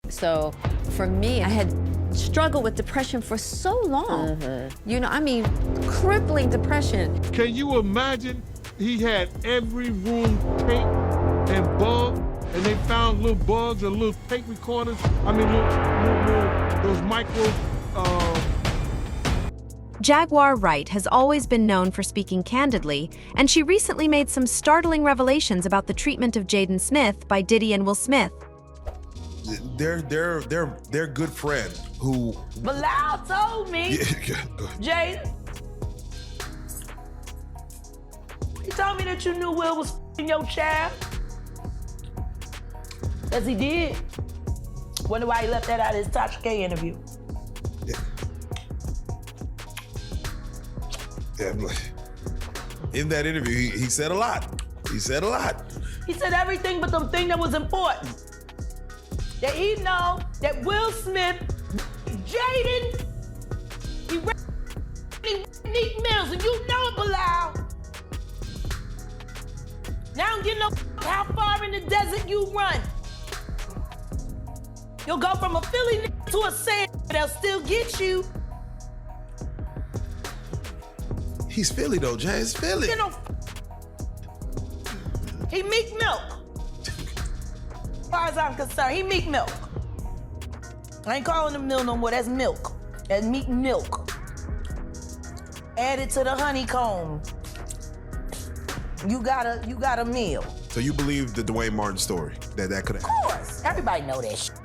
So for me, I had struggled with depression for so long. You know, I mean, crippling depression. Can you imagine? He had every room taped and bugged, and they found little bugs and little tape recorders. I mean, those micro. Jaguar Wright has always been known for speaking candidly, and she recently made some startling revelations about the treatment of Jaden Smith by Diddy and Will Smith. They're good friends who. Bilal told me, Jaden, he told me that you knew Will was f***ing your child. Yes, he did. Wonder why he left that out of his Tasha K interview. Yeah, in that interview, he said a lot. He said a lot. He said everything but the thing that was important. That he know that Will Smith, Jaden, he Neat Mills, and you know it, Bilal. Now I don't give no how far in the desert you run. You'll go from a Philly to a sand, they'll still get you. He's Philly though, James. Philly. You know, he Meek Milk. As far as I'm concerned, he Meek Milk. I ain't calling him Mill no more, that's milk. That's Meek Milk. Added to the honeycomb. You got a meal. So you believe the Dwayne Martin story, that could have happened? Of course, everybody know that shit.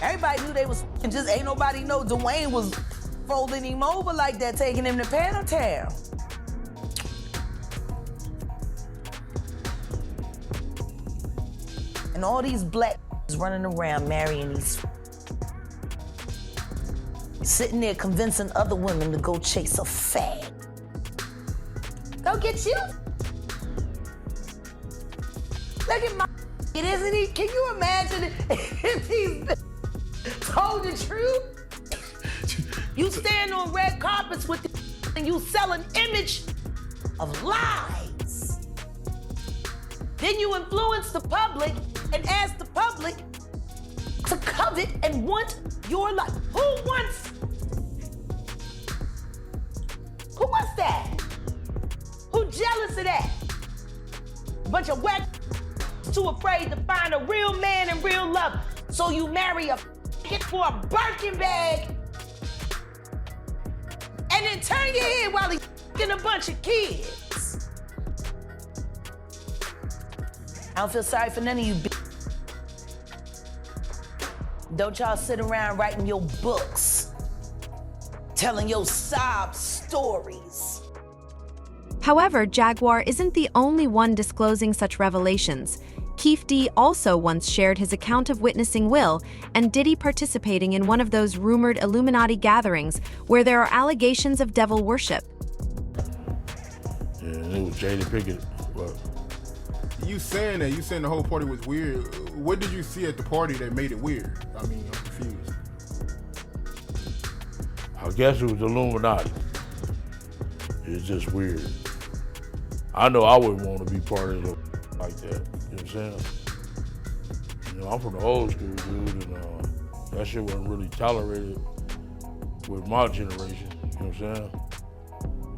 Everybody knew they was f***ing, just ain't nobody know Dwayne was folding him over like that, taking him to Pantown. And all these black running around marrying these sitting there convincing other women to go chase a fag. Go get you. Look at my isn't he? Can you imagine if he's told the truth? You stand on red carpets with the and you sell an image of lies. Then you influence the public and ask the public to covet and want your life. Who wants that? Who jealous of that? A bunch of whack too afraid to find a real man and real love. So you marry a for a Birkin bag and then turn your head while he's f***ing a bunch of kids. I don't feel sorry for none of you Don't y'all sit around writing your books, telling your sob stories. However, Jaguar isn't the only one disclosing such revelations. Keefe D also once shared his account of witnessing Will and Diddy participating in one of those rumored Illuminati gatherings where there are allegations of devil worship. Yeah, it was Jaden Pickett. But you saying the whole party was weird. What did you see at the party that made it weird? I mean, I'm confused. I guess it was Illuminati. It's just weird. I know I wouldn't want to be part of it like that. You know what I'm saying? You know, I'm from the old school, dude, and that shit wasn't really tolerated with my generation. You know what I'm saying?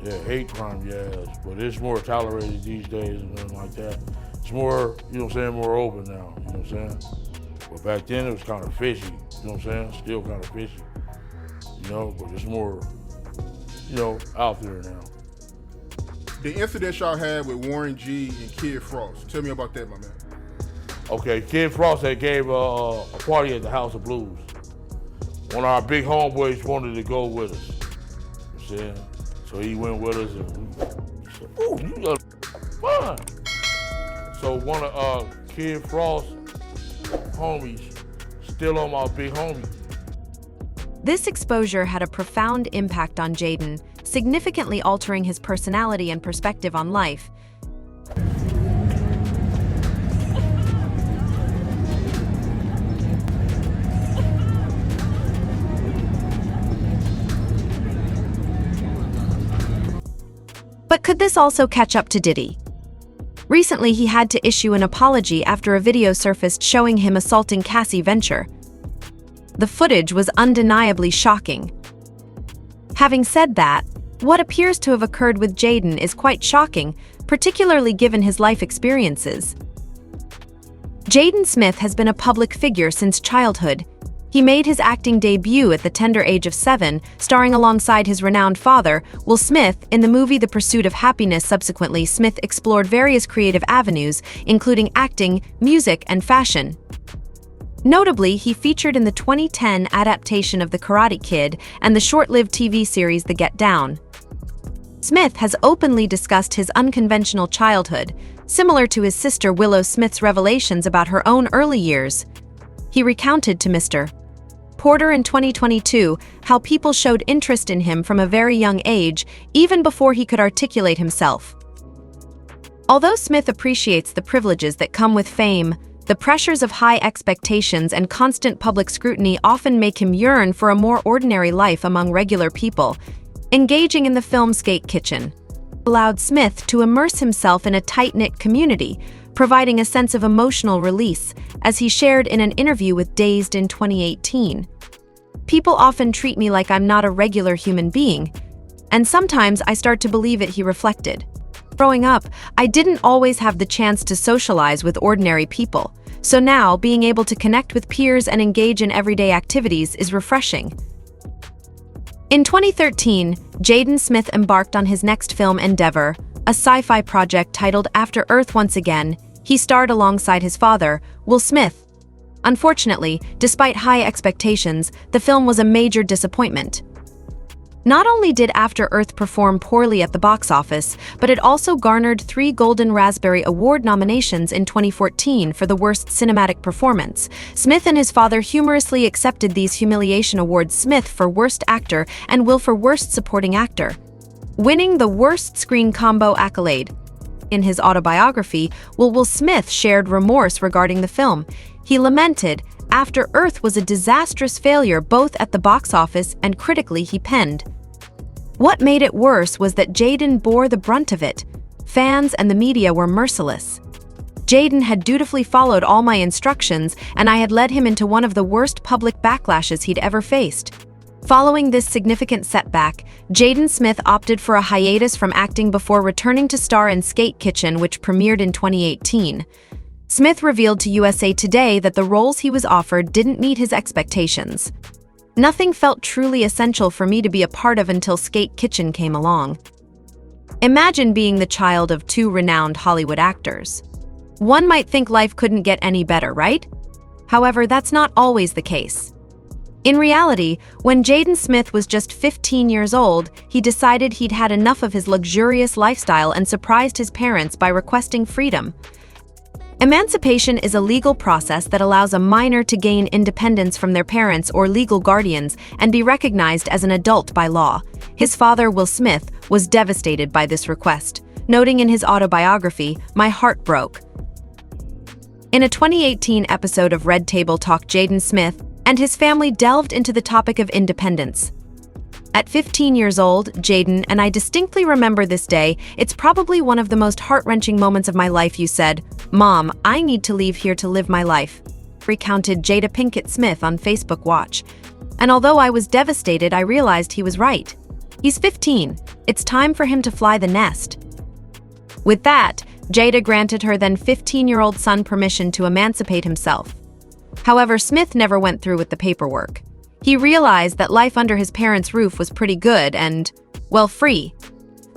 Yeah, hate crime, yes, but it's more tolerated these days and nothing like that. It's more, you know what I'm saying, more open now, you know what I'm saying? But back then it was kind of fishy, you know what I'm saying? Still kind of fishy, you know, but it's more, you know, out there now. The incident y'all had with Warren G and Kid Frost, tell me about that, my man. Okay, Kid Frost had gave a party at the House of Blues. One of our big homeboys wanted to go with us, you know what I'm saying? So he went with us and we said, "Ooh, you got fun." So one of Kid Frost's homies still on my big homie. This exposure had a profound impact on Jaden, significantly altering his personality and perspective on life. But could this also catch up to Diddy? Recently, he had to issue an apology after a video surfaced showing him assaulting Cassie Venture. The footage was undeniably shocking. Having said that, what appears to have occurred with Jaden is quite shocking, particularly given his life experiences. Jaden Smith has been a public figure since childhood. He made his acting debut at the tender age of 7, starring alongside his renowned father, Will Smith, in the movie The Pursuit of Happiness. Subsequently, Smith explored various creative avenues, including acting, music, and fashion. Notably, he featured in the 2010 adaptation of The Karate Kid and the short-lived TV series The Get Down. Smith has openly discussed his unconventional childhood, similar to his sister Willow Smith's revelations about her own early years. He recounted to Mr. Porter in 2022 how people showed interest in him from a very young age, even before he could articulate himself. Although Smith appreciates the privileges that come with fame, the pressures of high expectations and constant public scrutiny often make him yearn for a more ordinary life among regular people. Engaging in the film Skate Kitchen allowed Smith to immerse himself in a tight-knit community, providing a sense of emotional release, as he shared in an interview with Dazed in 2018. "People often treat me like I'm not a regular human being, and sometimes I start to believe it," he reflected. "Growing up, I didn't always have the chance to socialize with ordinary people, so now being able to connect with peers and engage in everyday activities is refreshing." In 2013, Jaden Smith embarked on his next film endeavor, a sci-fi project titled After Earth Once Again. He starred alongside his father, Will Smith. Unfortunately, despite high expectations, the film was a major disappointment. Not only did After Earth perform poorly at the box office, but it also garnered 3 Golden Raspberry Award nominations in 2014 for the Worst Cinematic Performance. Smith and his father humorously accepted these humiliation awards, Smith for Worst Actor and Will for Worst Supporting Actor, winning the Worst Screen Combo accolade. In his autobiography, Will Smith shared remorse regarding the film. He lamented, "After Earth was a disastrous failure both at the box office and critically," he penned. "What made it worse was that Jaden bore the brunt of it. Fans and the media were merciless. Jaden had dutifully followed all my instructions, and I had led him into one of the worst public backlashes he'd ever faced." Following this significant setback, Jaden Smith opted for a hiatus from acting before returning to star in Skate Kitchen, which premiered in 2018. Smith revealed to USA Today that the roles he was offered didn't meet his expectations. "Nothing felt truly essential for me to be a part of until Skate Kitchen came along." Imagine being the child of 2 renowned Hollywood actors. One might think life couldn't get any better, right? However, that's not always the case. In reality, when Jaden Smith was just 15 years old, he decided he'd had enough of his luxurious lifestyle and surprised his parents by requesting freedom. Emancipation is a legal process that allows a minor to gain independence from their parents or legal guardians and be recognized as an adult by law. His father, Will Smith, was devastated by this request, noting in his autobiography, "My heart broke." In a 2018 episode of Red Table Talk, Jaden Smith and his family delved into the topic of independence. At 15 years old, Jaden, and I distinctly remember this day, "It's probably one of the most heart-wrenching moments of my life. You said, 'Mom, I need to leave here to live my life,'" recounted Jada Pinkett Smith on Facebook Watch. "And although I was devastated, I realized he was right. He's 15. It's time for him to fly the nest." With that, Jada granted her then 15-year-old son permission to emancipate himself. However, Smith never went through with the paperwork. He realized that life under his parents' roof was pretty good and, well, free.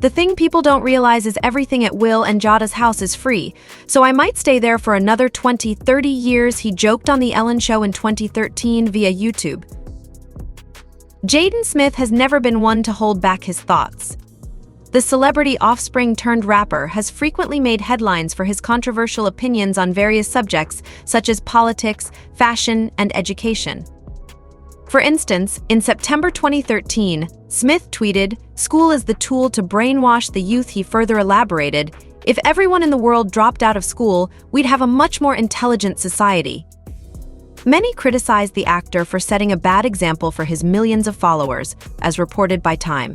"The thing people don't realize is everything at Will and Jada's house is free, so I might stay there for another 20, 30 years, he joked on The Ellen Show in 2013 via YouTube. Jaden Smith has never been one to hold back his thoughts. The celebrity offspring-turned-rapper has frequently made headlines for his controversial opinions on various subjects such as politics, fashion, and education. For instance, in September 2013, Smith tweeted, "School is the tool to brainwash the youth." He further elaborated, "If everyone in the world dropped out of school, we'd have a much more intelligent society." Many criticized the actor for setting a bad example for his millions of followers, as reported by Time.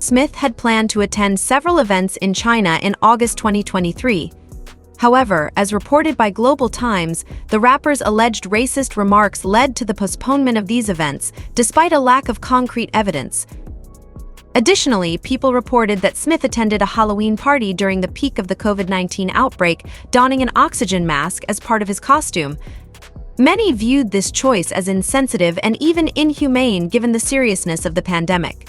Smith had planned to attend several events in China in August 2023. However, as reported by Global Times, the rapper's alleged racist remarks led to the postponement of these events, despite a lack of concrete evidence. Additionally, people reported that Smith attended a Halloween party during the peak of the COVID-19 outbreak, donning an oxygen mask as part of his costume. Many viewed this choice as insensitive and even inhumane given the seriousness of the pandemic.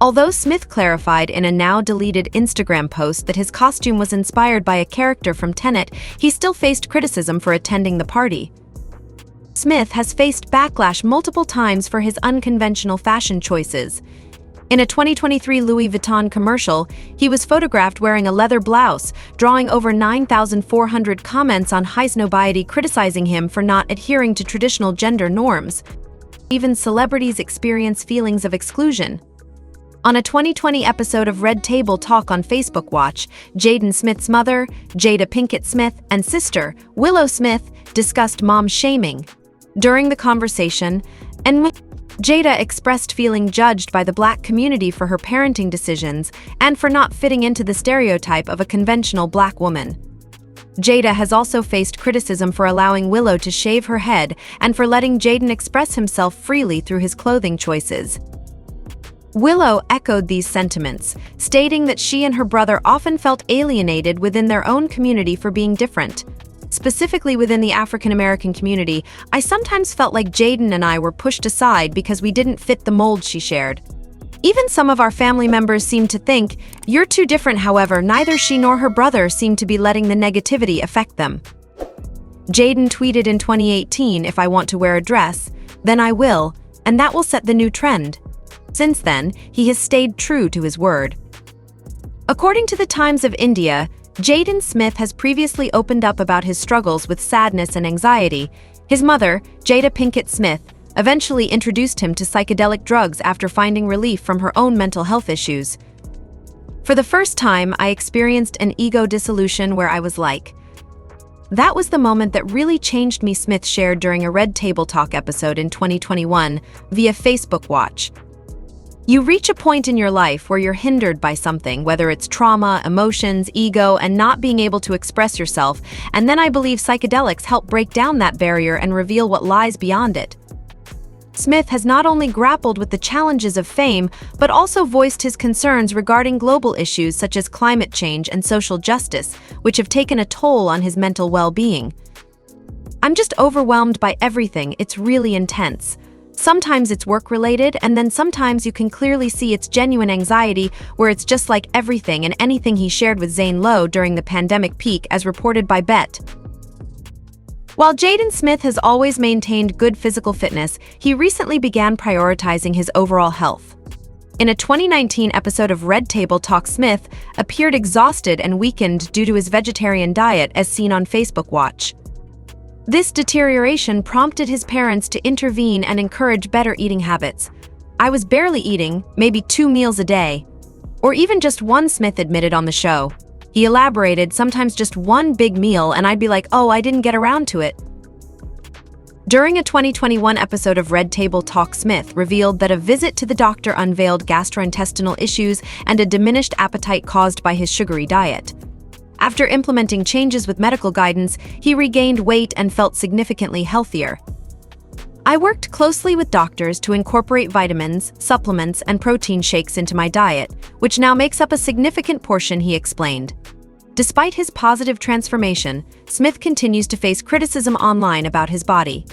Although Smith clarified in a now-deleted Instagram post that his costume was inspired by a character from Tenet, he still faced criticism for attending the party. Smith has faced backlash multiple times for his unconventional fashion choices. In a 2023 Louis Vuitton commercial, he was photographed wearing a leather blouse, drawing over 9,400 comments on high snobiety criticizing him for not adhering to traditional gender norms. Even celebrities experience feelings of exclusion. On a 2020 episode of Red Table Talk on Facebook Watch, Jaden Smith's mother, Jada Pinkett Smith, and sister, Willow Smith, discussed mom shaming. During the conversation, Jada expressed feeling judged by the Black community for her parenting decisions and for not fitting into the stereotype of a conventional Black woman. Jada has also faced criticism for allowing Willow to shave her head and for letting Jaden express himself freely through his clothing choices. Willow echoed these sentiments, stating that she and her brother often felt alienated within their own community for being different. Specifically within the African American community, I sometimes felt like Jaden and I were pushed aside because we didn't fit the mold she shared. Even some of our family members seemed to think, "You're too different." However, neither she nor her brother seemed to be letting the negativity affect them. Jaden tweeted in 2018, "If I want to wear a dress, then I will, and that will set the new trend." Since then, he has stayed true to his word. According to the Times of India, Jaden Smith has previously opened up about his struggles with sadness and anxiety. His mother, Jada Pinkett Smith, eventually introduced him to psychedelic drugs after finding relief from her own mental health issues. "For the first time, I experienced an ego dissolution where I was like, that was the moment that really changed me," Smith shared during a Red Table Talk episode in 2021 via Facebook Watch. You reach a point in your life where you're hindered by something, whether it's trauma, emotions, ego, and not being able to express yourself, and then I believe psychedelics help break down that barrier and reveal what lies beyond it. Smith has not only grappled with the challenges of fame, but also voiced his concerns regarding global issues such as climate change and social justice, which have taken a toll on his mental well-being. "I'm just overwhelmed by everything. It's really intense. Sometimes it's work-related, and then sometimes you can clearly see it's genuine anxiety where it's just like everything and anything," he shared with Zane Lowe during the pandemic peak, as reported by Bet. While Jaden Smith has always maintained good physical fitness, he recently began prioritizing his overall health. In a 2019 episode of Red Table Talk, Smith appeared exhausted and weakened due to his vegetarian diet, as seen on Facebook Watch. This deterioration prompted his parents to intervene and encourage better eating habits. "I was barely eating, maybe 2 meals a day. Or even just one," Smith admitted on the show. He elaborated, "Sometimes just one big meal and I'd be like, oh, I didn't get around to it." During a 2021 episode of Red Table Talk, Smith revealed that a visit to the doctor unveiled gastrointestinal issues and a diminished appetite caused by his sugary diet. After implementing changes with medical guidance, he regained weight and felt significantly healthier. "I worked closely with doctors to incorporate vitamins, supplements, and protein shakes into my diet, which now makes up a significant portion," he explained. Despite his positive transformation, Smith continues to face criticism online about his body.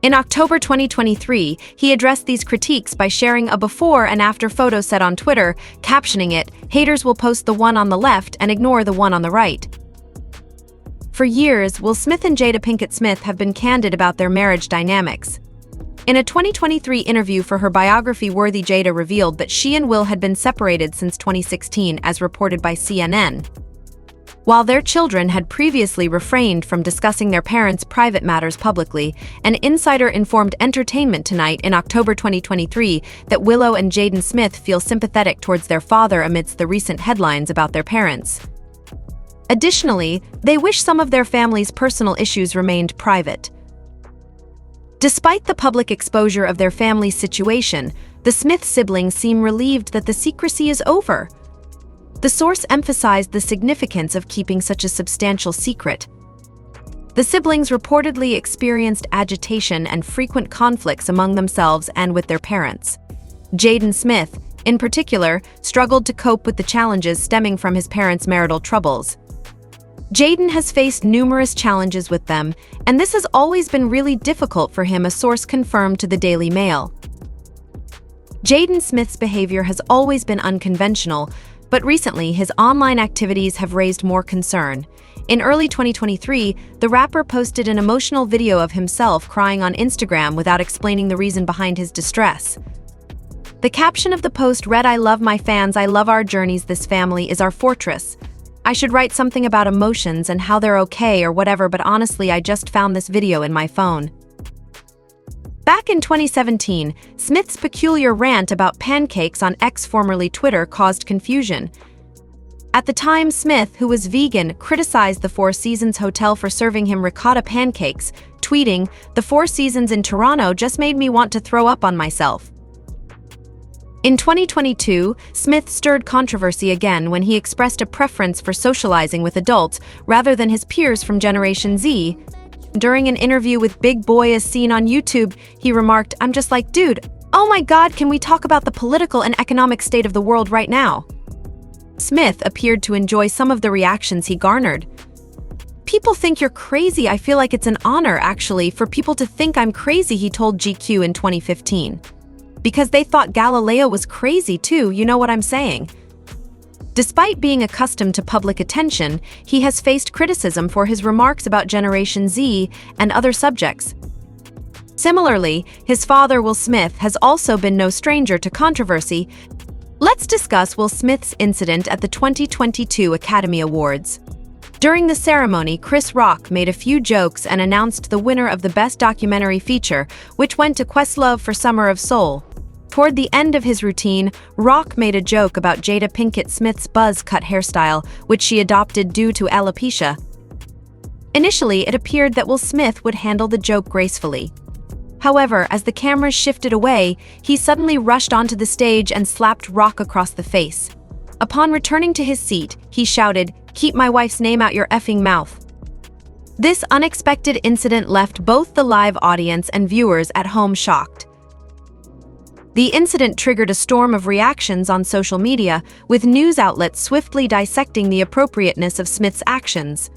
In October 2023, he addressed these critiques by sharing a before and after photo set on Twitter, captioning it, "Haters will post the one on the left and ignore the one on the right." For years, Will Smith and Jada Pinkett Smith have been candid about their marriage dynamics. In a 2023 interview for her biography Worthy, Jada revealed that she and Will had been separated since 2016, as reported by CNN. While their children had previously refrained from discussing their parents' private matters publicly, an insider informed Entertainment Tonight in October 2023 that Willow and Jaden Smith feel sympathetic towards their father amidst the recent headlines about their parents. Additionally, they wish some of their family's personal issues remained private. Despite the public exposure of their family's situation, The Smith siblings seem relieved that the secrecy is over. The source emphasized the significance of keeping such a substantial secret. The siblings reportedly experienced agitation and frequent conflicts among themselves and with their parents. Jaden Smith, in particular, struggled to cope with the challenges stemming from his parents' marital troubles. Jaden has faced numerous challenges with them, and this has always been really difficult for him, a source confirmed to the Daily Mail. Jaden Smith's behavior has always been unconventional, but recently his online activities have raised more concern. In early 2023, the rapper posted an emotional video of himself crying on Instagram without explaining the reason behind his distress. The caption of the post read, "I love my fans, I love our journeys, this family is our fortress. I should write something about emotions and how they're okay or whatever, but honestly, I just found this video in my phone." Back in 2017, Smith's peculiar rant about pancakes on X, formerly Twitter, caused confusion. At the time, Smith, who was vegan, criticized the Four Seasons Hotel for serving him ricotta pancakes, tweeting, "The Four Seasons in Toronto just made me want to throw up on myself." In 2022, Smith stirred controversy again when he expressed a preference for socializing with adults rather than his peers from Generation Z. During an interview with Big Boy as seen on YouTube, he remarked, "I'm just like, dude, oh my God, can we talk about the political and economic state of the world right now?" Smith appeared to enjoy some of the reactions he garnered. "People think you're crazy. I feel like it's an honor, actually, for people to think I'm crazy," he told GQ in 2015. "Because they thought Galileo was crazy too, you know what I'm saying?" Despite being accustomed to public attention, he has faced criticism for his remarks about Generation Z and other subjects. Similarly, his father, Will Smith, has also been no stranger to controversy. Let's discuss Will Smith's incident at the 2022 Academy Awards. During the ceremony, Chris Rock made a few jokes and announced the winner of the Best Documentary Feature, which went to Questlove for Summer of Soul. Toward the end of his routine, Rock made a joke about Jada Pinkett Smith's buzz cut hairstyle, which she adopted due to alopecia. Initially, it appeared that Will Smith would handle the joke gracefully. However, as the cameras shifted away, he suddenly rushed onto the stage and slapped Rock across the face. Upon returning to his seat, he shouted, "Keep my wife's name out your effing mouth." This unexpected incident left both the live audience and viewers at home shocked. The incident triggered a storm of reactions on social media, with news outlets swiftly dissecting the appropriateness of Smith's actions.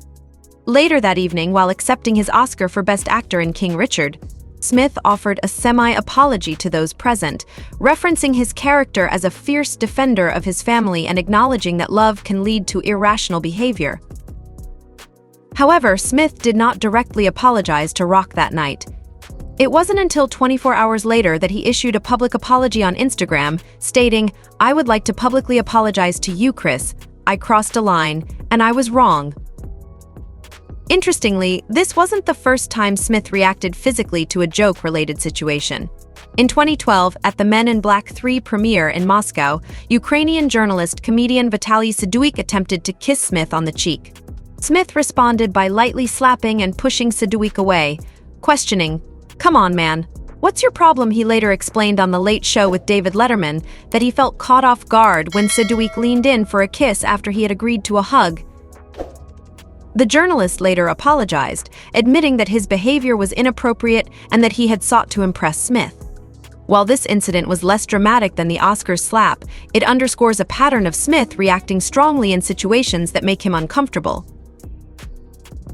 Later that evening, while accepting his Oscar for Best Actor in King Richard, Smith offered a semi-apology to those present, referencing his character as a fierce defender of his family and acknowledging that love can lead to irrational behavior. However, Smith did not directly apologize to Rock that night. It wasn't until 24 hours later that he issued a public apology on Instagram, stating, "I would like to publicly apologize to you, Chris. I crossed a line, and I was wrong." Interestingly, this wasn't the first time Smith reacted physically to a joke-related situation. In 2012, at the Men in Black 3 premiere in Moscow, Ukrainian journalist comedian Vitaly Siduik attempted to kiss Smith on the cheek. Smith responded by lightly slapping and pushing Siduik away, questioning, "Come on, man. What's your problem?" He later explained on The Late Show with David Letterman that he felt caught off guard when Siduik leaned in for a kiss after he had agreed to a hug. The journalist later apologized, admitting that his behavior was inappropriate and that he had sought to impress Smith. While this incident was less dramatic than the Oscars slap, it underscores a pattern of Smith reacting strongly in situations that make him uncomfortable.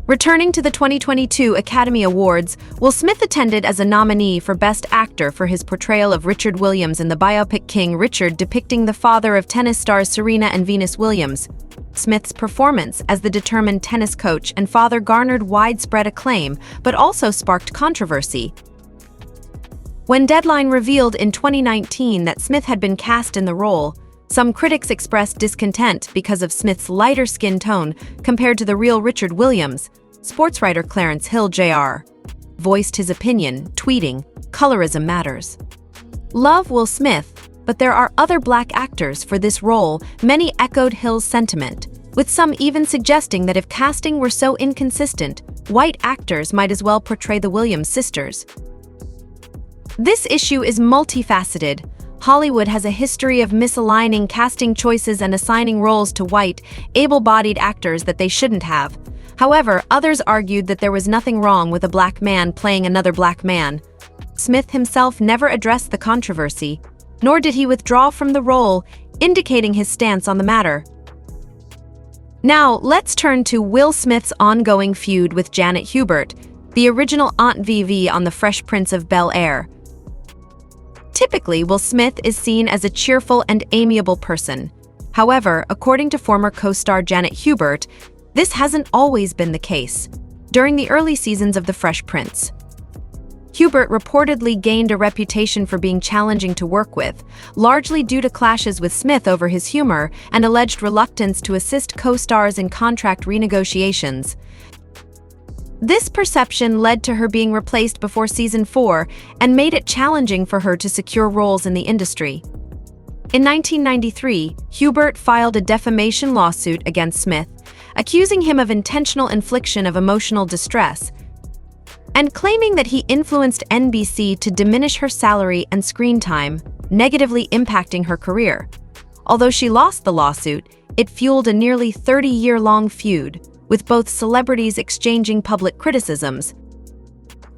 Returning to the 2022 Academy Awards, Will Smith attended as a nominee for Best Actor for his portrayal of Richard Williams in the biopic King Richard, depicting the father of tennis stars Serena and Venus Williams. Smith's performance as the determined tennis coach and father garnered widespread acclaim, but also sparked controversy. When Deadline revealed in 2019 that Smith had been cast in the role, some critics expressed discontent because of Smith's lighter skin tone compared to the real Richard Williams. Sportswriter Clarence Hill Jr. voiced his opinion, tweeting, "Colorism matters. Love Will Smith, but there are other black actors for this role." Many echoed Hill's sentiment, with some even suggesting that if casting were so inconsistent, white actors might as well portray the Williams sisters. This issue is multifaceted. Hollywood has a history of misaligning casting choices and assigning roles to white, able-bodied actors that they shouldn't have. However, others argued that there was nothing wrong with a black man playing another black man. Smith himself never addressed the controversy, nor did he withdraw from the role, indicating his stance on the matter. Now, let's turn to Will Smith's ongoing feud with Janet Hubert, the original Aunt Vivi on The Fresh Prince of Bel-Air. Typically, Will Smith is seen as a cheerful and amiable person. However, according to former co-star Janet Hubert, this hasn't always been the case. During the early seasons of The Fresh Prince, Hubert reportedly gained a reputation for being challenging to work with, largely due to clashes with Smith over his humor and alleged reluctance to assist co-stars in contract renegotiations. This perception led to her being replaced before season 4 and made it challenging for her to secure roles in the industry. In 1993, Hubert filed a defamation lawsuit against Smith, accusing him of intentional infliction of emotional distress, and claiming that he influenced NBC to diminish her salary and screen time, negatively impacting her career. Although she lost the lawsuit, it fueled a nearly 30-year-long feud, with both celebrities exchanging public criticisms.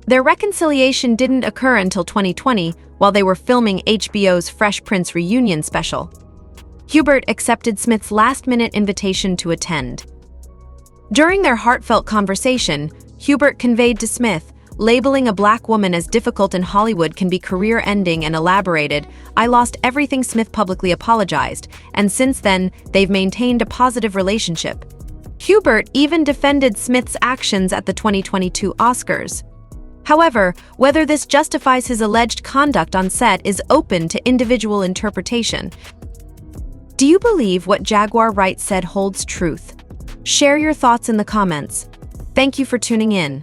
Their reconciliation didn't occur until 2020, while they were filming HBO's Fresh Prince reunion special. Hubert accepted Smith's last-minute invitation to attend. During their heartfelt conversation, Hubert conveyed to Smith, labeling a black woman as difficult in Hollywood can be career-ending, and elaborated, "I lost everything." Smith publicly apologized, and since then, they've maintained a positive relationship. Hubert even defended Smith's actions at the 2022 Oscars. However, whether this justifies his alleged conduct on set is open to individual interpretation. Do you believe what Jaguar Wright said holds truth? Share your thoughts in the comments. Thank you for tuning in.